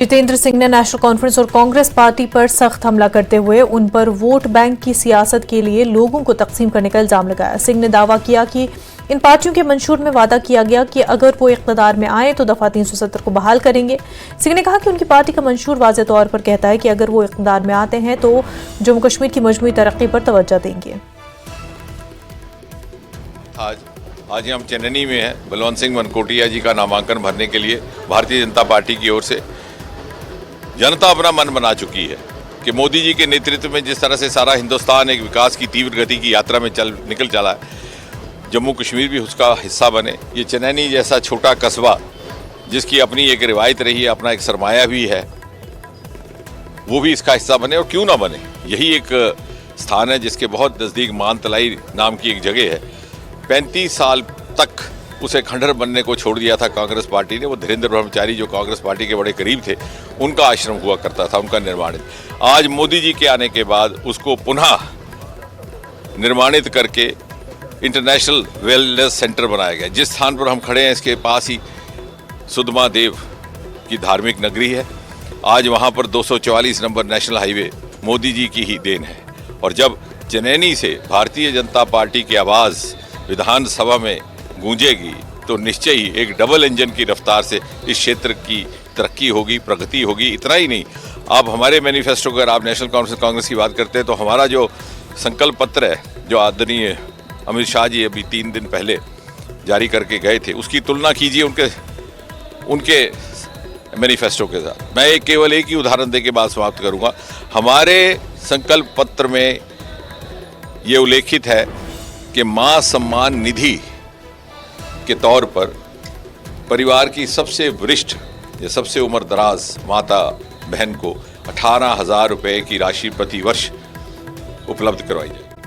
जितेंद्र सिंह ने national conference और Congress party पर सख्त हमला करते हुए उन पर वोट बैंक की सियासत के लिए लोगों को तकसीम करने का इल्जाम लगाया। सिंह ने दावा किया कि इन पार्टियों के मंशूर में वादा किया गया कि अगर वो इख्तियार में आए तो दफा 370 को बहाल करेंगे। सिंह ने कहा कि उनकी पार्टी का मंशूर वाज़ेह तौर पर कहता है कि अगर वो इख्तियार में आते हैं तो जम्मू कश्मीर की मजमूई तरक्की पर तवज्जो देंगे। आज हम चेन्नई में हैं। बलवंत सिंह मनकोटिया जी का नामांकन भरने के लिए भारतीय जनता पार्टी की ओर से जनता अपना मन बना चुकी है कि मोदी जी के नेतृत्व में जिस तरह से सारा हिंदुस्तान एक विकास की तीव्र गति की यात्रा में निकल चला है, जम्मू कश्मीर भी उसका हिस्सा बने। ये चेन्नई जैसा छोटा कस्बा जिसकी अपनी एक रिवायत रही है, अपना एक सरमाया भी है, वो भी इसका हिस्सा बने। और क्यों ना बने, यही एक स्थान है जिसके बहुत नज़दीक मानतलाई नाम की एक जगह है। 35 साल तक उसे खंडहर बनने को छोड़ दिया था कांग्रेस पार्टी ने। वो धीरेन्द्र ब्रह्मचारी जो कांग्रेस पार्टी के बड़े करीब थे, उनका आश्रम हुआ करता था, उनका निर्माणित। आज मोदी जी के आने के बाद उसको पुनः निर्माणित करके इंटरनेशनल वेलनेस सेंटर बनाया गया। जिस स्थान पर हम खड़े हैं इसके पास ही सुदमा देव की धार्मिक नगरी है। आज वहाँ पर 244 number national highway Modi ji की ही देन है। और जब चेन्नई से भारतीय जनता पार्टी की आवाज़ विधानसभा में गूंजेगी तो निश्चय ही एक डबल इंजन की रफ्तार से इस क्षेत्र की तरक्की होगी, प्रगति होगी। इतना ही नहीं, आप हमारे मैनिफेस्टो अगर आप नेशनल कॉन्फ्रेंस कांग्रेस की बात करते हैं तो हमारा जो संकल्प पत्र है, जो आदरणीय अमित शाह जी अभी 3 दिन पहले जारी करके गए थे, उसकी तुलना कीजिए उनके मैनिफेस्टो के साथ। मैं केवल एक ही उदाहरण दे के बात समाप्त करूँगा। हमारे संकल्प पत्र में ये उल्लेखित है कि माँ सम्मान निधि के तौर पर परिवार की सबसे वरिष्ठ या सबसे उम्र दराज माता बहन को 18,000 रुपये की राशि प्रति वर्ष उपलब्ध करवाई जाए।